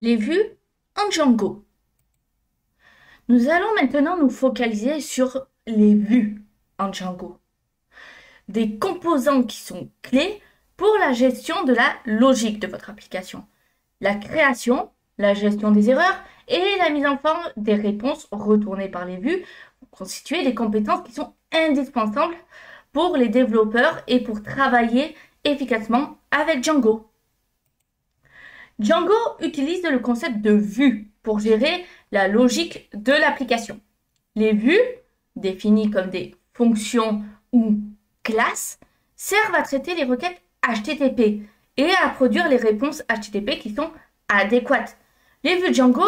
Les vues en Django. Nous allons maintenant nous focaliser sur les vues en Django. Des composants qui sont clés pour la gestion de la logique de votre application. La création, la gestion des erreurs et la mise en forme des réponses retournées par les vues vont constituer des compétences qui sont indispensables pour les développeurs et pour travailler efficacement avec Django. Django utilise le concept de vue pour gérer la logique de l'application. Les vues, définies comme des fonctions ou classes, servent à traiter les requêtes HTTP et à produire les réponses HTTP qui sont adéquates. Les vues Django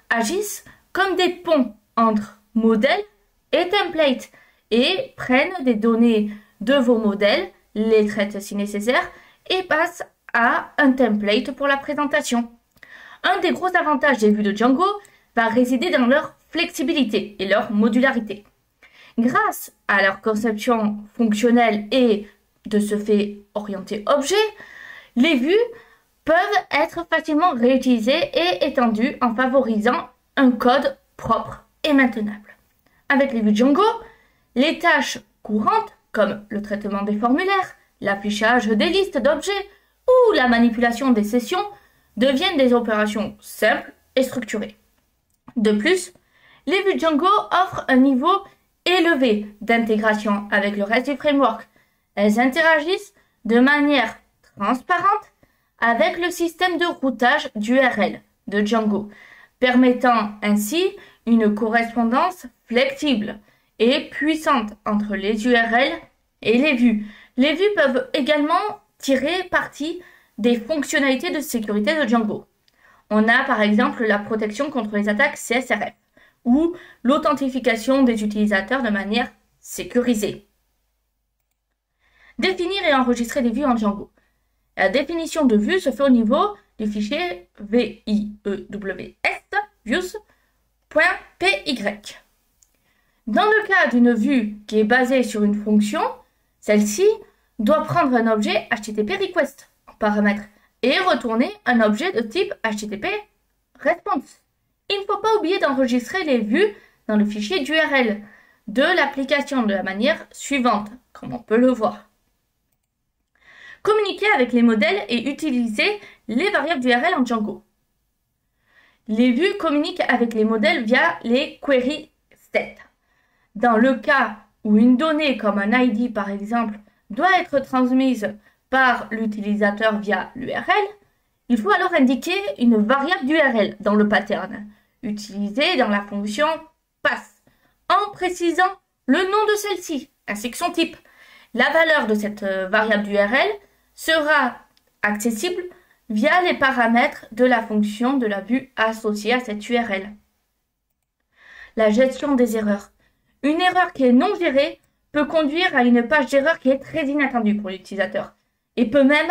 agissent comme des ponts entre modèles et templates et prennent des données de vos modèles, les traitent si nécessaire et passent à un template pour la présentation. Un des gros avantages des vues de Django va résider dans leur flexibilité et leur modularité. Grâce à leur conception fonctionnelle et de ce fait orientée objet, les vues peuvent être facilement réutilisées et étendues en favorisant un code propre et maintenable. Avec les vues Django, les tâches courantes comme le traitement des formulaires, l'affichage des listes d'objets ou la manipulation des sessions deviennent des opérations simples et structurées. De plus, les vues Django offrent un niveau élevé d'intégration avec le reste du framework. Elles interagissent de manière transparente avec le système de routage d'URL de Django, permettant ainsi une correspondance flexible et puissante entre les URL et les vues. Les vues peuvent également tirer parti des fonctionnalités de sécurité de Django. On a par exemple la protection contre les attaques CSRF ou l'authentification des utilisateurs de manière sécurisée. Définir et enregistrer des vues en Django. La définition de vue se fait au niveau du fichier views, views.py. Dans le cas d'une vue qui est basée sur une fonction, celle-ci doit prendre un objet HTTP request en paramètre et retourner un objet de type HTTP response. Il ne faut pas oublier d'enregistrer les vues dans le fichier d'URL de l'application de la manière suivante, comme on peut le voir. Communiquer avec les modèles et utiliser les variables d'URL en Django. Les vues communiquent avec les modèles via les query state. Dans le cas où une donnée comme un ID par exemple doit être transmise par l'utilisateur via l'URL, il faut alors indiquer une variable d'URL dans le pattern, utilisée dans la fonction pass, en précisant le nom de celle-ci, ainsi que son type. La valeur de cette variable d'URL sera accessible via les paramètres de la fonction de la vue associée à cette URL. La gestion des erreurs. Une erreur qui est non gérée peut conduire à une page d'erreur qui est très inattendue pour l'utilisateur et peut même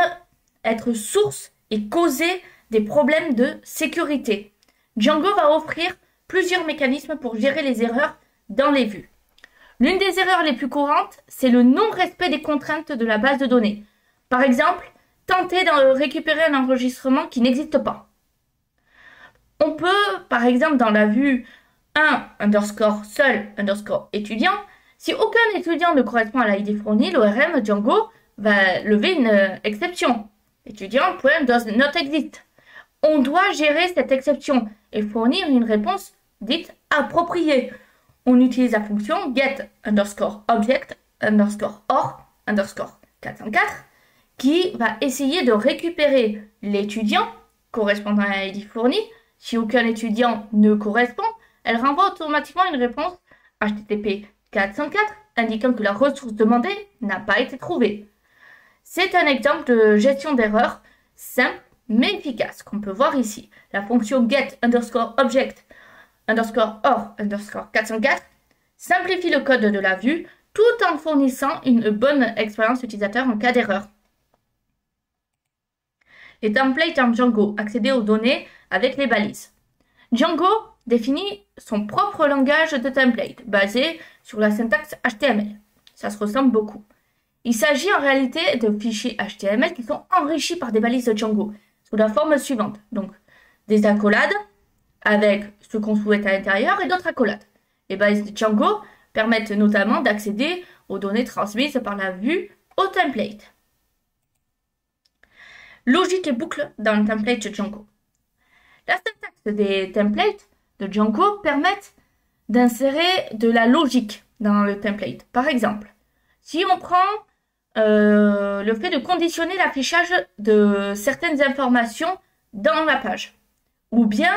être source et causer des problèmes de sécurité. Django va offrir plusieurs mécanismes pour gérer les erreurs dans les vues. L'une des erreurs les plus courantes, c'est le non-respect des contraintes de la base de données. Par exemple, tenter de récupérer un enregistrement qui n'existe pas. On peut, par exemple, dans la vue 1_seul_étudiant, si aucun étudiant ne correspond à l'ID fourni, l'ORM Django va lever une exception. Étudiant.doesNotExist. On doit gérer cette exception et fournir une réponse dite appropriée. On utilise la fonction get_object_or_404 qui va essayer de récupérer l'étudiant correspondant à l'ID fourni. Si aucun étudiant ne correspond, elle renvoie automatiquement une réponse HTTP 404 indiquant que la ressource demandée n'a pas été trouvée. C'est un exemple de gestion d'erreur simple mais efficace qu'on peut voir ici. La fonction get_object_or_404 simplifie le code de la vue tout en fournissant une bonne expérience utilisateur en cas d'erreur. Les templates en Django, accéder aux données avec les balises. Django définit son propre langage de template, basé sur la syntaxe HTML. Ça se ressemble beaucoup. Il s'agit en réalité de fichiers HTML qui sont enrichis par des balises de Django, sous la forme suivante. Donc, des accolades avec ce qu'on souhaite à l'intérieur et d'autres accolades. Les balises de Django permettent notamment d'accéder aux données transmises par la vue au template. Logique et boucle dans le template de Django. La syntaxe des templates de Django permettent d'insérer de la logique dans le template. Par exemple, si on prend le fait de conditionner l'affichage de certaines informations dans la page, ou bien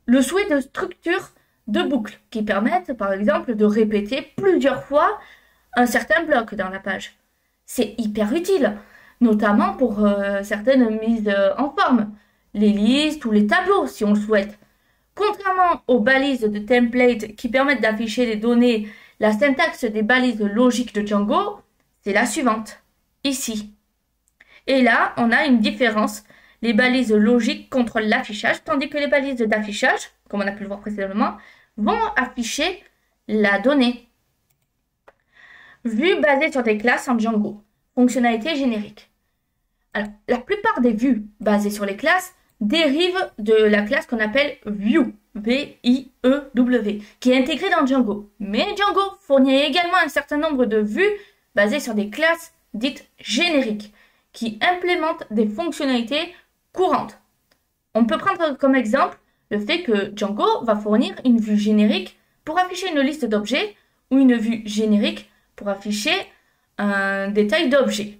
le souhait de structure de boucles qui permettent par exemple de répéter plusieurs fois un certain bloc dans la page. C'est hyper utile, notamment pour certaines mises en forme, les listes ou les tableaux si on le souhaite. Contrairement aux balises de template qui permettent d'afficher les données, la syntaxe des balises logiques de Django, c'est la suivante, ici. Et là, on a une différence. Les balises logiques contrôlent l'affichage, tandis que les balises d'affichage, comme on a pu le voir précédemment, vont afficher la donnée. Vue basée sur des classes en Django. Fonctionnalité générique. Alors, la plupart des vues basées sur les classes dérivent de la classe qu'on appelle View, V-I-E-W, qui est intégrée dans Django. Mais Django fournit également un certain nombre de vues basées sur des classes dites génériques, qui implémentent des fonctionnalités courantes. On peut prendre comme exemple le fait que Django va fournir une vue générique pour afficher une liste d'objets ou une vue générique pour afficher un détail d'objets.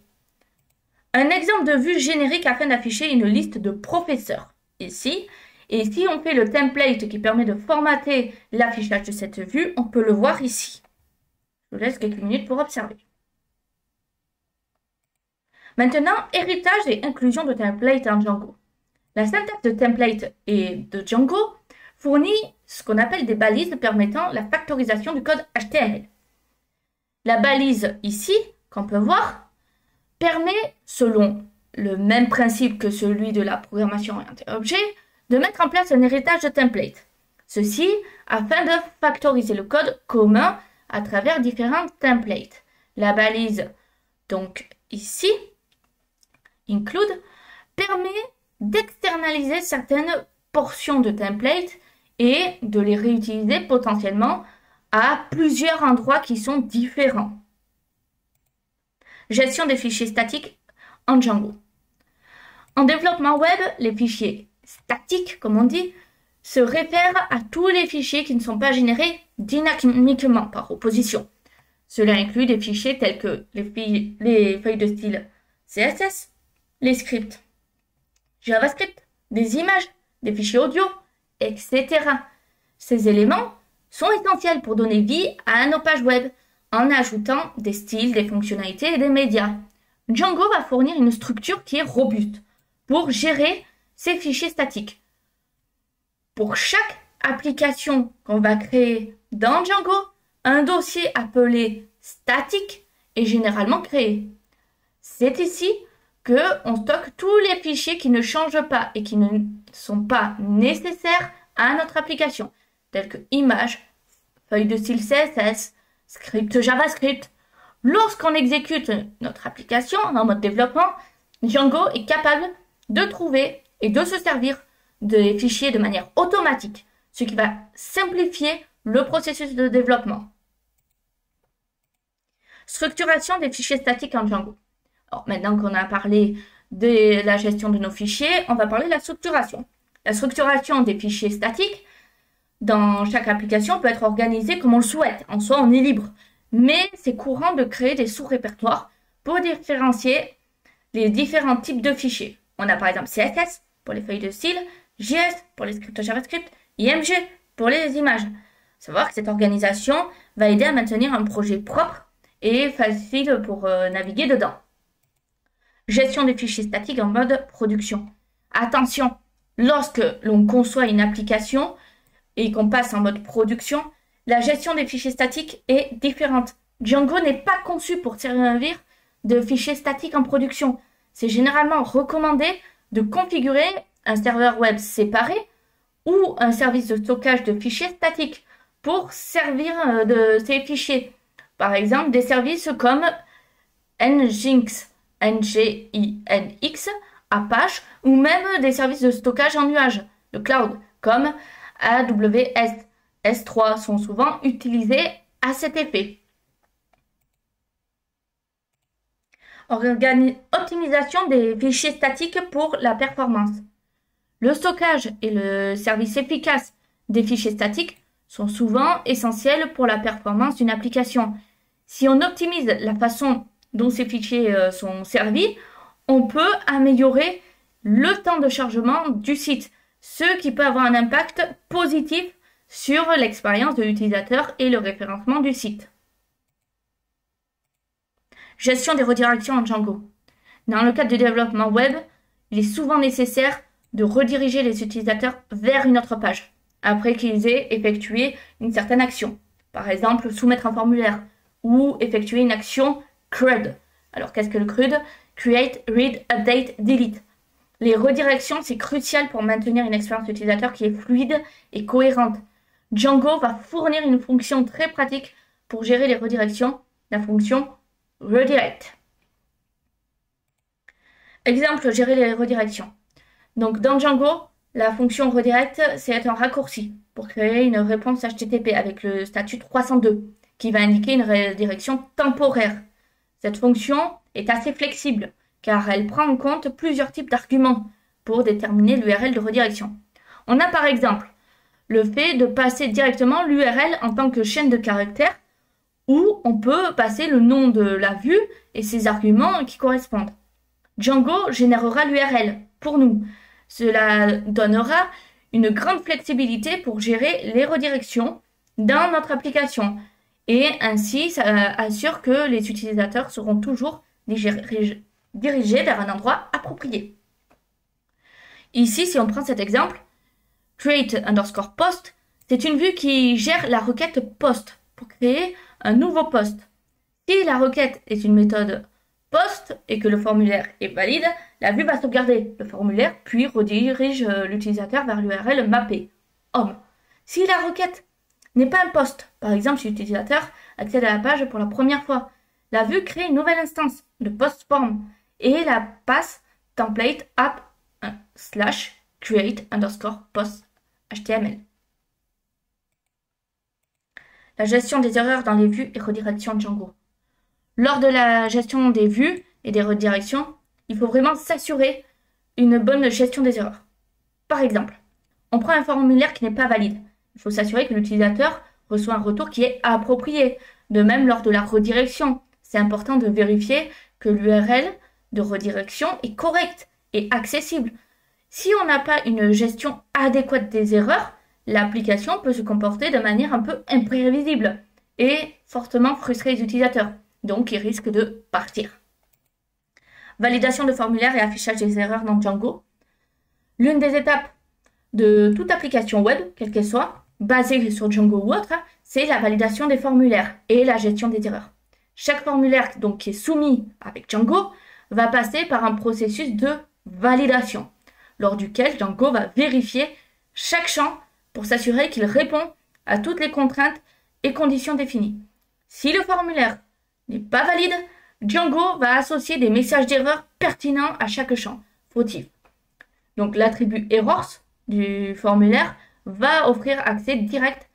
Un exemple de vue générique afin d'afficher une liste de professeurs, ici. Et si on fait le template qui permet de formater l'affichage de cette vue, on peut le voir ici. Je vous laisse quelques minutes pour observer. Maintenant, héritage et inclusion de template en Django. La syntaxe de template et de Django fournit ce qu'on appelle des balises permettant la factorisation du code HTML. La balise ici, qu'on peut voir, permet, selon le même principe que celui de la programmation orientée objet, de mettre en place un héritage de template. Ceci afin de factoriser le code commun à travers différents templates. La balise, donc ici, include, permet d'externaliser certaines portions de template et de les réutiliser potentiellement à plusieurs endroits qui sont différents. Gestion des fichiers statiques en Django. En développement web, les fichiers statiques, comme on dit, se réfèrent à tous les fichiers qui ne sont pas générés dynamiquement par opposition. Cela inclut des fichiers tels que les feuilles de style CSS, les scripts JavaScript, des images, des fichiers audio, etc. Ces éléments sont essentiels pour donner vie à nos pages web en ajoutant des styles, des fonctionnalités et des médias. Django va fournir une structure qui est robuste pour gérer ces fichiers statiques. Pour chaque application qu'on va créer dans Django, un dossier appelé statique est généralement créé. C'est ici qu'on stocke tous les fichiers qui ne changent pas et qui ne sont pas nécessaires à notre application, tels que images, feuilles de style CSS, script JavaScript. Lorsqu'on exécute notre application en mode développement, Django est capable de trouver et de se servir des fichiers de manière automatique, ce qui va simplifier le processus de développement. Structuration des fichiers statiques en Django. Alors, maintenant qu'on a parlé de la gestion de nos fichiers, on va parler de la structuration. La structuration des fichiers statiques dans chaque application peut être organisée comme on le souhaite. En soi, on est libre. Mais c'est courant de créer des sous-répertoires pour différencier les différents types de fichiers. On a par exemple CSS pour les feuilles de style, JS pour les scripts JavaScript, IMG pour les images. Savoir que cette organisation va aider à maintenir un projet propre et facile pour naviguer dedans. Gestion des fichiers statiques en mode production. Attention, lorsque l'on conçoit une application et qu'on passe en mode production, la gestion des fichiers statiques est différente. Django n'est pas conçu pour servir de fichiers statiques en production. C'est généralement recommandé de configurer un serveur web séparé ou un service de stockage de fichiers statiques pour servir de ces fichiers. Par exemple, des services comme Nginx, Nginx, Apache ou même des services de stockage en nuage, le cloud, comme AWS. S3 sont souvent utilisés à cet effet. Optimisation des fichiers statiques pour la performance. Le stockage et le service efficace des fichiers statiques sont souvent essentiels pour la performance d'une application. Si on optimise la façon dont ces fichiers sont servis, on peut améliorer le temps de chargement du site, ce qui peut avoir un impact positif sur l'expérience de l'utilisateur et le référencement du site. Gestion des redirections en Django. Dans le cadre du développement web, il est souvent nécessaire de rediriger les utilisateurs vers une autre page, après qu'ils aient effectué une certaine action. Par exemple, soumettre un formulaire ou effectuer une action CRUD. Alors qu'est-ce que le CRUD? Create, Read, Update, Delete. Les redirections, c'est crucial pour maintenir une expérience utilisateur qui est fluide et cohérente. Django va fournir une fonction très pratique pour gérer les redirections, la fonction redirect. Exemple, gérer les redirections. Donc dans Django, la fonction redirect, c'est un raccourci pour créer une réponse HTTP avec le statut 302 qui va indiquer une redirection temporaire. Cette fonction est assez flexible car elle prend en compte plusieurs types d'arguments pour déterminer l'URL de redirection. On a par exemple le fait de passer directement l'URL en tant que chaîne de caractères ou on peut passer le nom de la vue et ses arguments qui correspondent. Django générera l'URL pour nous. Cela donnera une grande flexibilité pour gérer les redirections dans notre application et ainsi ça assure que les utilisateurs seront toujours dirigés vers un endroit approprié. Ici, si on prend cet exemple, create_post, c'est une vue qui gère la requête post pour créer un nouveau post. Si la requête est une méthode post et que le formulaire est valide, la vue va sauvegarder le formulaire puis redirige l'utilisateur vers l'URL mappée, home. Si la requête n'est pas un post, par exemple si l'utilisateur accède à la page pour la première fois, la vue crée une nouvelle instance de post form et la passe template app / create_post HTML. La gestion des erreurs dans les vues et redirections Django. Lors de la gestion des vues et des redirections, il faut vraiment s'assurer une bonne gestion des erreurs. Par exemple, on prend un formulaire qui n'est pas valide. Il faut s'assurer que l'utilisateur reçoit un retour qui est approprié. De même, lors de la redirection, c'est important de vérifier que l'URL de redirection est correcte et accessible. Si on n'a pas une gestion adéquate des erreurs, l'application peut se comporter de manière un peu imprévisible et fortement frustrer les utilisateurs. Donc, ils risquent de partir. Validation de formulaire et affichage des erreurs dans Django. L'une des étapes de toute application web, quelle qu'elle soit, basée sur Django ou autre, c'est la validation des formulaires et la gestion des erreurs. Chaque formulaire donc, qui est soumis avec Django va passer par un processus de validation, lors duquel Django va vérifier chaque champ pour s'assurer qu'il répond à toutes les contraintes et conditions définies. Si le formulaire n'est pas valide, Django va associer des messages d'erreur pertinents à chaque champ fautif. Donc l'attribut errors du formulaire va offrir accès direct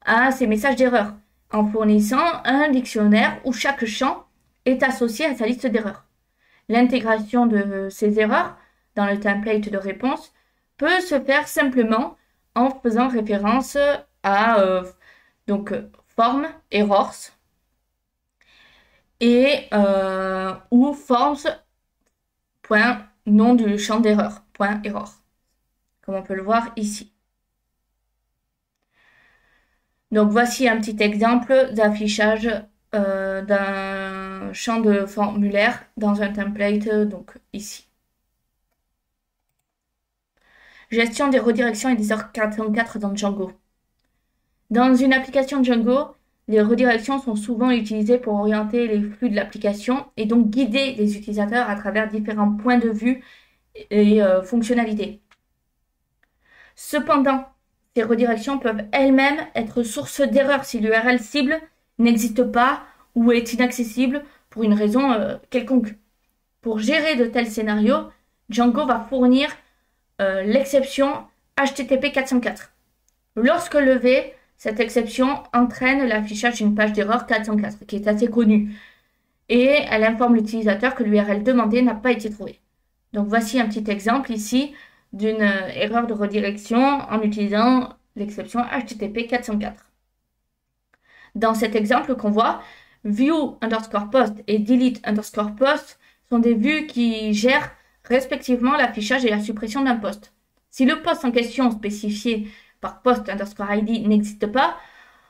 à ces messages d'erreur en fournissant un dictionnaire où chaque champ est associé à sa liste d'erreurs. L'intégration de ces erreurs dans le template de réponse peut se faire simplement en faisant référence à form errors et ou forms.nom du champ d'erreur, .error, comme on peut le voir ici. Donc voici un petit exemple d'affichage d'un champ de formulaire dans un template, donc ici. Gestion des redirections et des erreurs 404 dans Django. Dans une application Django, les redirections sont souvent utilisées pour orienter les flux de l'application et donc guider les utilisateurs à travers différents points de vue et fonctionnalités. Cependant, ces redirections peuvent elles-mêmes être source d'erreurs si l'URL cible n'existe pas ou est inaccessible pour une raison quelconque. Pour gérer de tels scénarios, Django va fournir l'exception HTTP 404. Lorsque levée, cette exception entraîne l'affichage d'une page d'erreur 404, qui est assez connue, et elle informe l'utilisateur que l'URL demandée n'a pas été trouvée. Donc voici un petit exemple ici d'une erreur de redirection en utilisant l'exception HTTP 404. Dans cet exemple qu'on voit, view_post et delete_post sont des vues qui gèrent respectivement l'affichage et la suppression d'un post. Si le post en question spécifié par post_id n'existe pas,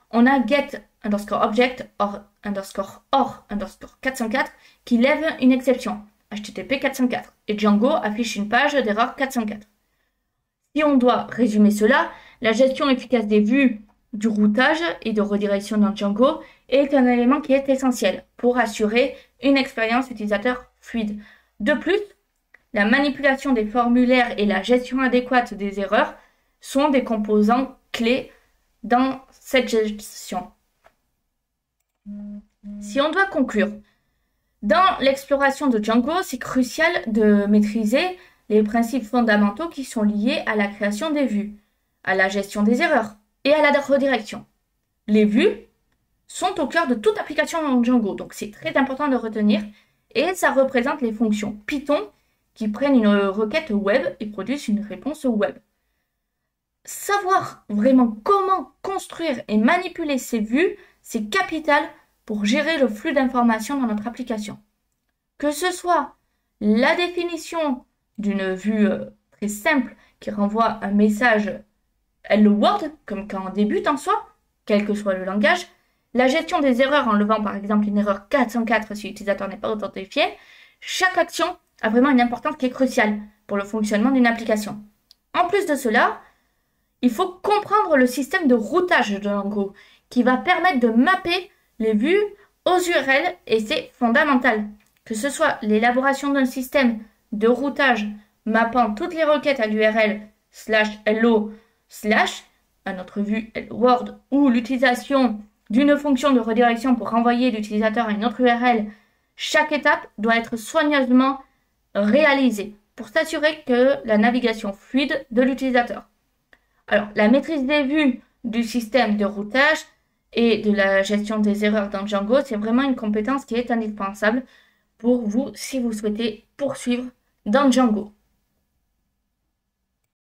on a get_object or_404 qui lève une exception, HTTP 404, et Django affiche une page d'erreur 404. Si on doit résumer cela, la gestion efficace des vues, du routage et de redirection dans Django est un élément qui est essentiel pour assurer une expérience utilisateur fluide. De plus, la manipulation des formulaires et la gestion adéquate des erreurs sont des composants clés dans cette gestion. Si on doit conclure, dans l'exploration de Django, c'est crucial de maîtriser les principes fondamentaux qui sont liés à la création des vues, à la gestion des erreurs et à la redirection. Les vues sont au cœur de toute application en Django, donc c'est très important de retenir, et ça représente les fonctions Python qui prennent une requête web et produisent une réponse web. Savoir vraiment comment construire et manipuler ces vues, c'est capital pour gérer le flux d'informations dans notre application. Que ce soit la définition d'une vue très simple qui renvoie un message Hello World, comme quand on débute en soi, quel que soit le langage, la gestion des erreurs en levant par exemple une erreur 404 si l'utilisateur n'est pas authentifié, chaque action a vraiment une importance qui est cruciale pour le fonctionnement d'une application. En plus de cela, il faut comprendre le système de routage de Django qui va permettre de mapper les vues aux URL et c'est fondamental. Que ce soit l'élaboration d'un système de routage mappant toutes les requêtes à l'URL /hello/ à notre vue Hello World ou l'utilisation d'une fonction de redirection pour renvoyer l'utilisateur à une autre URL, chaque étape doit être soigneusement réalisée pour s'assurer que la navigation fluide de l'utilisateur. Alors, la maîtrise des vues du système de routage et de la gestion des erreurs dans Django, c'est vraiment une compétence qui est indispensable pour vous si vous souhaitez poursuivre dans Django.